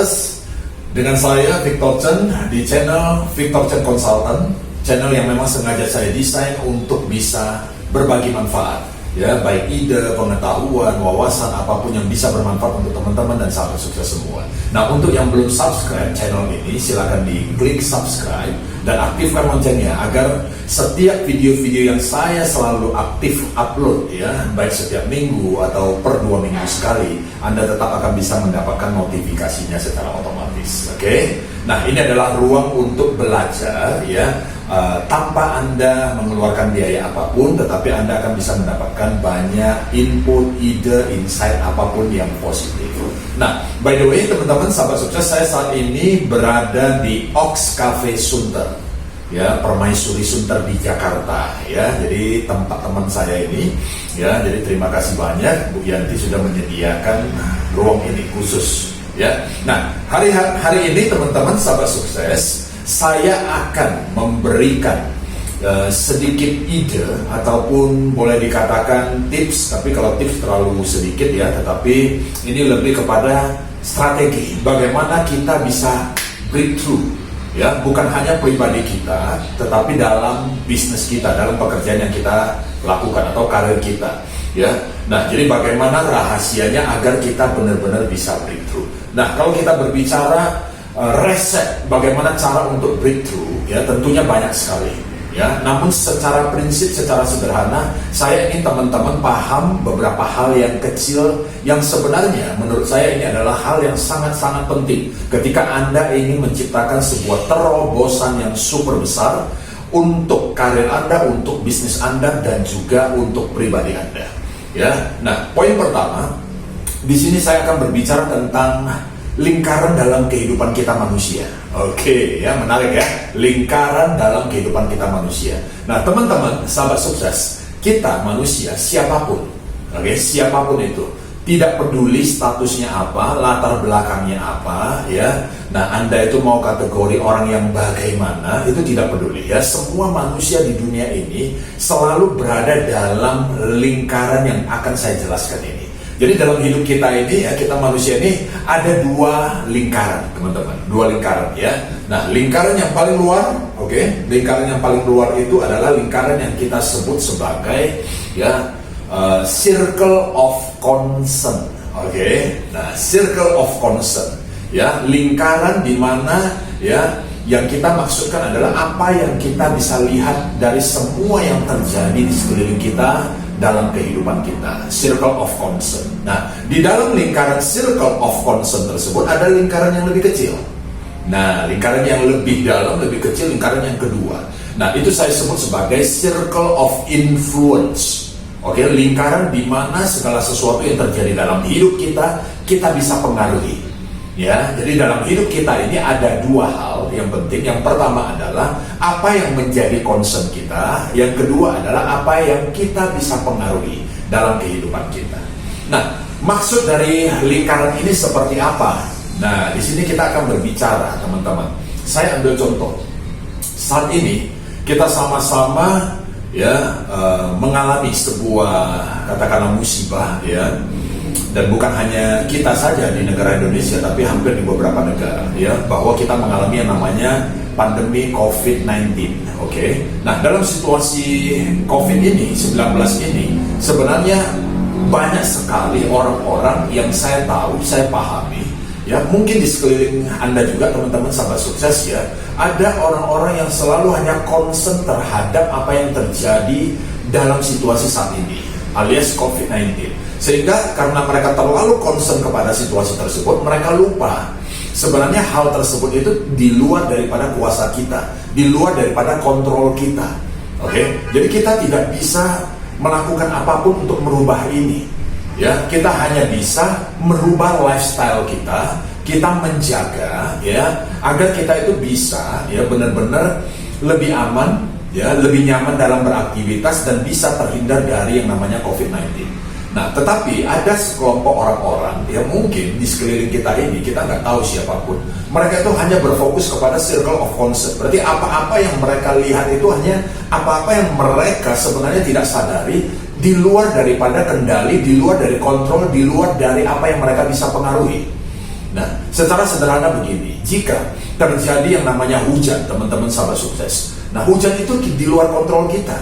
Sukses dengan saya Victor Chen di channel Victor Chen Consultant, channel yang memang sengaja saya desain untuk bisa berbagi manfaat, ya, baik ide, pengetahuan, wawasan, apapun yang bisa bermanfaat untuk teman-teman dan sahabat sukses semua. Nah, untuk yang belum subscribe channel ini, silakan diklik subscribe dan aktifkan loncengnya agar setiap video-video yang saya selalu aktif upload, ya, baik setiap minggu atau per 2 minggu sekali, Anda tetap akan bisa mendapatkan notifikasinya secara otomatis. Oke? Nah, ini adalah ruang untuk belajar, ya, tanpa Anda mengeluarkan biaya apapun, tetapi Anda akan bisa mendapatkan banyak input, ide, insight apapun yang positif. Nah, by the way, teman-teman sahabat sukses, saya saat ini berada di Ox Cafe Sunter, ya, Permaisuri Sunter di Jakarta, ya. Jadi tempat teman saya ini, ya. Jadi terima kasih banyak Bu Yanti sudah menyediakan ruang ini khusus, ya. Nah, hari ini teman-teman sahabat sukses, saya akan memberikan sedikit ide ataupun boleh dikatakan tips, tapi kalau tips terlalu sedikit, ya, tetapi ini lebih kepada strategi bagaimana kita bisa breakthrough, ya, bukan hanya pribadi kita tetapi dalam bisnis kita, dalam pekerjaan yang kita lakukan atau karir kita, ya. Nah, jadi bagaimana rahasianya agar kita benar-benar bisa breakthrough. Nah, kalau kita berbicara resep bagaimana cara untuk breakthrough, ya, tentunya banyak sekali, ya. Namun secara prinsip, secara sederhana, saya ingin teman-teman paham beberapa hal yang kecil yang sebenarnya menurut saya ini adalah hal yang sangat-sangat penting ketika Anda ingin menciptakan sebuah terobosan yang super besar untuk karir Anda, untuk bisnis Anda, dan juga untuk pribadi Anda, ya. Nah, poin pertama di sini saya akan berbicara tentang lingkaran dalam kehidupan kita manusia. Oke, ya, menarik, ya, lingkaran dalam kehidupan kita manusia. Nah, teman-teman sahabat sukses, kita manusia siapapun, oke, siapapun itu, tidak peduli statusnya apa, latar belakangnya apa, ya. Nah, Anda itu mau kategori orang yang bagaimana, itu tidak peduli, ya. Semua manusia di dunia ini selalu berada dalam lingkaran yang akan saya jelaskan ini. Jadi dalam hidup kita ini, ya, kita manusia ini ada 2 lingkaran, teman-teman, 2 lingkaran, ya. Nah, lingkaran yang paling luar, oke, lingkaran yang paling luar itu adalah lingkaran yang kita sebut sebagai, ya, circle of concern, oke. Nah, circle of concern, ya, lingkaran di mana, ya, yang kita maksudkan adalah apa yang kita bisa lihat dari semua yang terjadi di sekeliling kita dalam kehidupan kita, circle of concern. Nah, di dalam lingkaran circle of concern tersebut ada lingkaran yang lebih kecil. Nah, lingkaran yang lebih dalam, lebih kecil, lingkaran yang kedua. Nah, itu saya sebut sebagai circle of influence. Oke, lingkaran di mana segala sesuatu yang terjadi dalam hidup kita, kita bisa pengaruhi. Ya, jadi dalam hidup kita ini ada 2 hal yang penting. Yang pertama adalah apa yang menjadi concern kita. Yang kedua adalah apa yang kita bisa pengaruhi dalam kehidupan kita. Nah, maksud dari lingkaran ini seperti apa? Nah, di sini kita akan berbicara, teman-teman. Saya ambil contoh. Saat ini kita sama-sama, ya, mengalami sebuah katakanlah musibah, ya. Dan bukan hanya kita saja di negara Indonesia, tapi hampir di beberapa negara, ya, bahwa kita mengalami yang namanya pandemi COVID-19, oke. Nah, dalam situasi COVID-19 ini, sebenarnya banyak sekali orang-orang yang saya tahu, saya pahami, ya, mungkin di sekeliling Anda juga, teman-teman sahabat sukses, ya, ada orang-orang yang selalu hanya concern terhadap apa yang terjadi dalam situasi saat ini, alias COVID-19. Sehingga karena mereka terlalu concern kepada situasi tersebut, mereka lupa sebenarnya hal tersebut itu di luar daripada kuasa kita, di luar daripada kontrol kita. Oke, jadi kita tidak bisa melakukan apapun untuk merubah ini, ya. Kita hanya bisa merubah lifestyle kita, kita menjaga, ya, agar kita itu bisa, ya, benar-benar lebih aman, ya, lebih nyaman dalam beraktivitas dan bisa terhindar dari yang namanya COVID-19. Nah, tetapi ada sekelompok orang-orang yang mungkin di sekeliling kita ini, kita nggak tahu siapapun, mereka itu hanya berfokus kepada circle of concern. Berarti apa-apa yang mereka lihat itu hanya apa-apa yang mereka sebenarnya tidak sadari, di luar daripada kendali, di luar dari kontrol, di luar dari apa yang mereka bisa pengaruhi. Nah, secara sederhana begini, jika terjadi yang namanya hujan, teman-teman sahabat sukses. Nah, hujan itu di luar kontrol kita.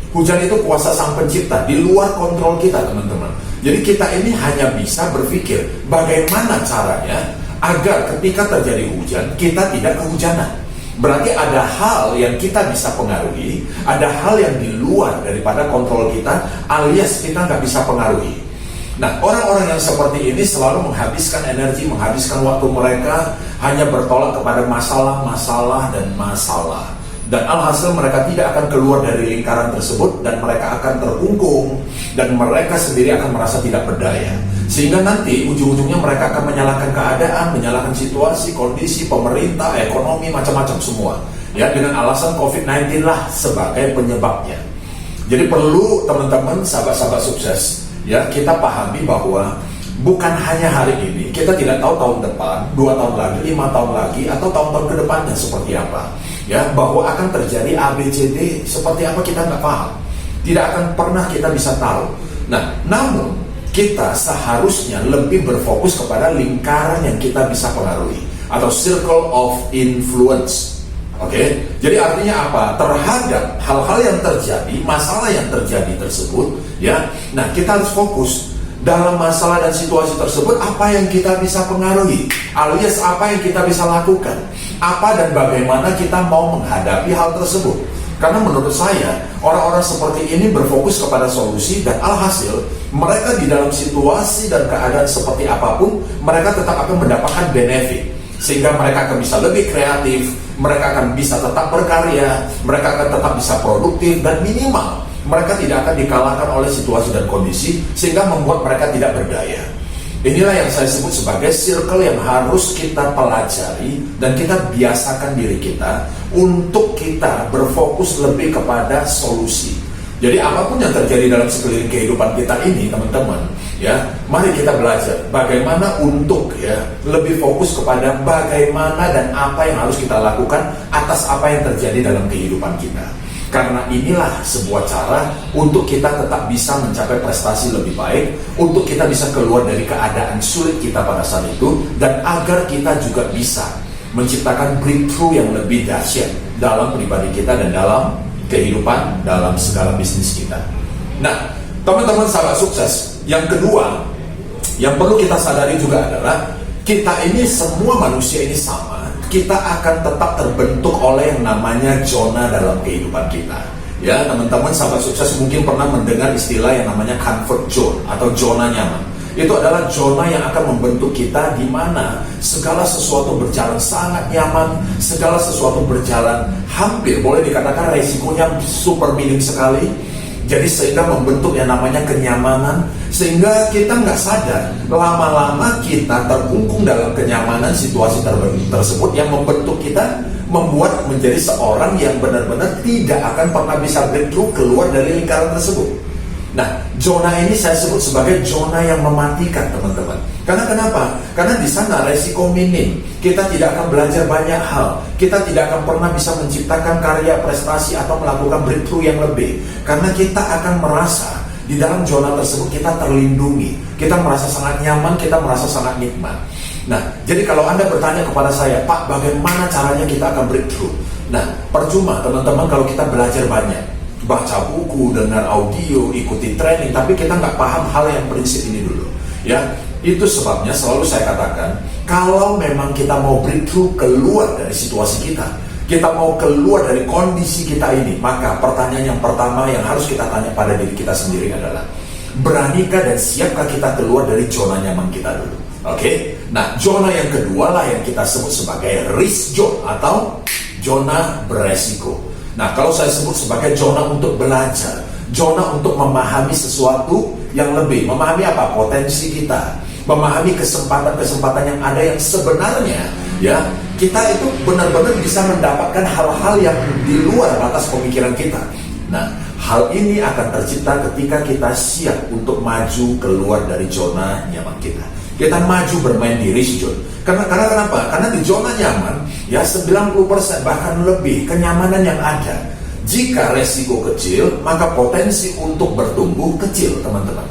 Hujan itu kuasa Sang Pencipta, di luar kontrol kita, teman-teman. Jadi kita ini hanya bisa berpikir bagaimana caranya agar ketika terjadi hujan, kita tidak kehujanan. Berarti ada hal yang kita bisa pengaruhi, ada hal yang di luar daripada kontrol kita, alias kita nggak bisa pengaruhi. Nah, orang-orang yang seperti ini selalu menghabiskan energi, menghabiskan waktu mereka hanya bertolak kepada masalah dan masalah. Dan alhasil mereka tidak akan keluar dari lingkaran tersebut, dan mereka akan terkungkung, dan mereka sendiri akan merasa tidak berdaya. Sehingga nanti ujung-ujungnya mereka akan menyalahkan keadaan, menyalahkan situasi, kondisi, pemerintah, ekonomi, macam-macam semua. Ya, dengan alasan COVID-19 lah sebagai penyebabnya. Jadi perlu teman-teman, sahabat-sahabat sukses, ya, kita pahami bahwa bukan hanya hari ini, kita tidak tahu tahun depan, 2 tahun lagi, 5 tahun lagi, atau tahun-tahun ke depannya seperti apa. Ya, bahwa akan terjadi ABCD seperti apa kita nggak paham. Tidak akan pernah kita bisa tahu. Nah, namun kita seharusnya lebih berfokus kepada lingkaran yang kita bisa pengaruhi, atau circle of influence. Oke, jadi artinya apa? Terhadap hal-hal yang terjadi, masalah yang terjadi tersebut, ya. Nah, kita harus fokus dalam masalah dan situasi tersebut, apa yang kita bisa pengaruhi, alias apa yang kita bisa lakukan, apa dan bagaimana kita mau menghadapi hal tersebut. Karena menurut saya, orang-orang seperti ini berfokus kepada solusi, dan alhasil mereka di dalam situasi dan keadaan seperti apapun, mereka tetap akan mendapatkan benefit. Sehingga mereka akan bisa lebih kreatif, mereka akan bisa tetap berkarya, mereka akan tetap bisa produktif, dan minimal mereka tidak akan dikalahkan oleh situasi dan kondisi, sehingga membuat mereka tidak berdaya. Inilah yang saya sebut sebagai circle yang harus kita pelajari, dan kita biasakan diri kita untuk kita berfokus lebih kepada solusi. Jadi apapun yang terjadi dalam sekeliling kehidupan kita ini, teman-teman, ya, mari kita belajar bagaimana untuk, ya, lebih fokus kepada bagaimana dan apa yang harus kita lakukan atas apa yang terjadi dalam kehidupan kita. Karena inilah sebuah cara untuk kita tetap bisa mencapai prestasi lebih baik, untuk kita bisa keluar dari keadaan sulit kita pada saat itu, dan agar kita juga bisa menciptakan breakthrough yang lebih dahsyat dalam pribadi kita dan dalam kehidupan, dalam segala bisnis kita. Nah, teman-teman sahabat sukses, yang kedua yang perlu kita sadari juga adalah kita ini semua manusia ini sama. Kita akan tetap terbentuk oleh yang namanya zona dalam kehidupan kita. Ya, teman-teman sahabat sukses mungkin pernah mendengar istilah yang namanya comfort zone atau zona nyaman. Itu adalah zona yang akan membentuk kita di mana segala sesuatu berjalan sangat nyaman, segala sesuatu berjalan hampir boleh dikatakan resikonya super minim sekali. Jadi sehingga membentuk yang namanya kenyamanan, sehingga kita nggak sadar lama-lama kita terkungkung dalam kenyamanan situasi tersebut yang membentuk kita, membuat menjadi seorang yang benar-benar tidak akan pernah bisa breakthrough keluar dari lingkaran tersebut. Nah, zona ini saya sebut sebagai zona yang mematikan, teman-teman. Karena kenapa? Karena di sana resiko minim. Kita tidak akan belajar banyak hal. Kita tidak akan pernah bisa menciptakan karya, prestasi, atau melakukan breakthrough yang lebih. Karena kita akan merasa di dalam zona tersebut kita terlindungi. Kita merasa sangat nyaman, kita merasa sangat nikmat. Nah, jadi kalau Anda bertanya kepada saya, Pak, bagaimana caranya kita akan breakthrough? Nah, percuma, teman-teman, kalau kita belajar banyak. Baca buku, dengar audio, ikuti training, tapi kita nggak paham hal yang prinsip ini dulu. Ya, itu sebabnya selalu saya katakan, kalau memang kita mau breakthrough keluar dari situasi kita mau keluar dari kondisi kita ini, maka pertanyaan yang pertama yang harus kita tanya pada diri kita sendiri adalah, beranikah dan siapkah kita keluar dari zona nyaman kita dulu? Oke? Nah, zona yang kedua lah yang kita sebut sebagai risk zone atau zona beresiko. Nah, kalau saya sebut sebagai zona untuk belajar, zona untuk memahami sesuatu yang lebih, memahami apa? Potensi kita, memahami kesempatan-kesempatan yang ada yang sebenarnya, ya, kita itu benar-benar bisa mendapatkan hal-hal yang di luar batas pemikiran kita. Nah, hal ini akan tercipta ketika kita siap untuk maju keluar dari zona nyaman kita. Kita maju bermain di risk zone. Karena kenapa? Karena di zona nyaman, ya 90% bahkan lebih kenyamanan yang ada. Jika resiko kecil, maka potensi untuk bertumbuh kecil, teman-teman.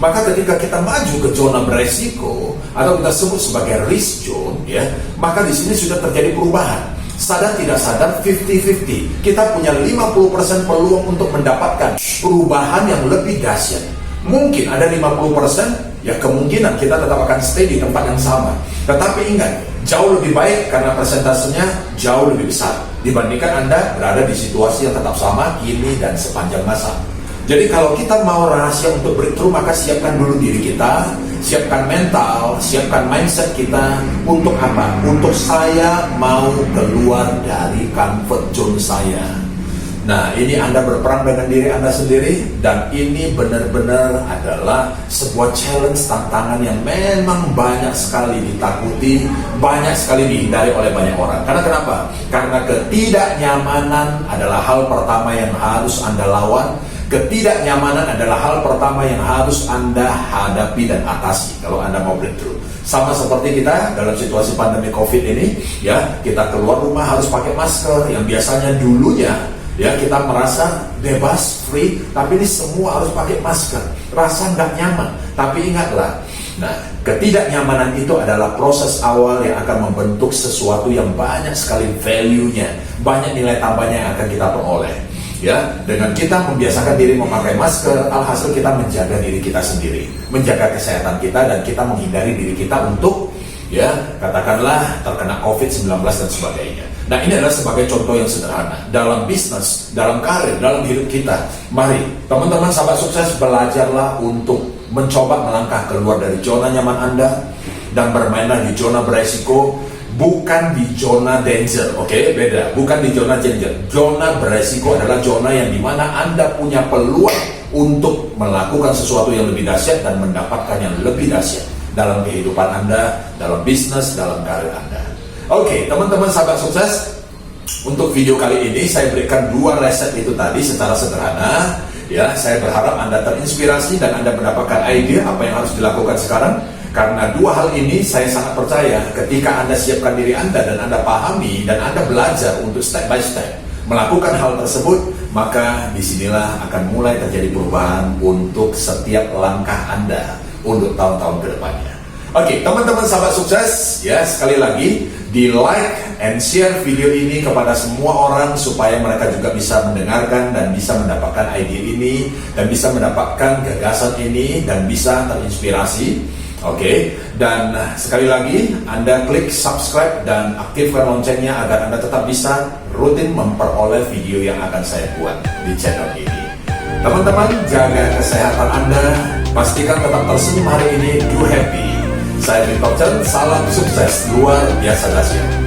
Maka ketika kita maju ke zona beresiko atau kita sebut sebagai risk zone, ya, maka di sini sudah terjadi perubahan. Sadar tidak sadar 50-50. Kita punya 50% peluang untuk mendapatkan perubahan yang lebih dahsyat. Mungkin ada 50%, ya kemungkinan kita tetap akan stay di tempat yang sama. Tetapi ingat, jauh lebih baik karena persentasenya jauh lebih besar dibandingkan Anda berada di situasi yang tetap sama kini dan sepanjang masa. Jadi kalau kita mau rahasia untuk breakthrough, maka siapkan dulu diri kita, siapkan mental, siapkan mindset kita. Untuk apa? Untuk saya mau keluar dari comfort zone saya. Nah, ini Anda berperang dengan diri Anda sendiri, dan ini benar-benar adalah sebuah challenge, tantangan yang memang banyak sekali ditakuti, banyak sekali dihindari oleh banyak orang. Karena kenapa? Karena ketidaknyamanan adalah hal pertama yang harus Anda lawan. Ketidaknyamanan adalah hal pertama yang harus Anda hadapi dan atasi kalau Anda mau breakthrough. Sama seperti kita dalam situasi pandemi COVID ini, ya, kita keluar rumah harus pakai masker yang biasanya dulunya, ya, kita merasa bebas, free, tapi ini semua harus pakai masker. Rasa nggak nyaman. Tapi ingatlah, nah, ketidaknyamanan itu adalah proses awal yang akan membentuk sesuatu yang banyak sekali value-nya, banyak nilai tambahnya yang akan kita peroleh. Ya, dengan kita membiasakan diri memakai masker, alhasil kita menjaga diri kita sendiri, menjaga kesehatan kita, dan kita menghindari diri kita untuk, ya, katakanlah terkena COVID-19 dan sebagainya. Nah, ini adalah sebagai contoh yang sederhana dalam bisnis, dalam karir, dalam hidup kita. Mari teman-teman sahabat sukses, belajarlah untuk mencoba melangkah keluar dari zona nyaman Anda dan bermainlah di zona beresiko. Bukan di zona danger, oke? Beda, bukan di zona danger. Zona beresiko adalah zona yang dimana Anda punya peluang untuk melakukan sesuatu yang lebih dahsyat dan mendapatkan yang lebih dahsyat dalam kehidupan Anda, dalam bisnis, dalam karir Anda. Oke, teman-teman sahabat sukses, untuk video kali ini saya berikan 2 resep itu tadi secara sederhana. Ya, saya berharap Anda terinspirasi dan Anda mendapatkan ide apa yang harus dilakukan sekarang. Karena 2 hal ini saya sangat percaya ketika Anda siapkan diri Anda dan Anda pahami dan Anda belajar untuk step by step melakukan hal tersebut, maka disinilah akan mulai terjadi perubahan untuk setiap langkah Anda untuk tahun-tahun ke depannya. Oke, teman-teman sahabat sukses, ya, sekali lagi di like and share video ini kepada semua orang supaya mereka juga bisa mendengarkan dan bisa mendapatkan ide ini dan bisa mendapatkan gagasan ini dan bisa terinspirasi. Oke, dan sekali lagi Anda klik subscribe dan aktifkan loncengnya agar Anda tetap bisa rutin memperoleh video yang akan saya buat di channel ini. Teman-teman, jaga kesehatan Anda, pastikan tetap tersenyum hari ini, do happy. Saya Victor Chen, salam sukses luar biasa dahsyat.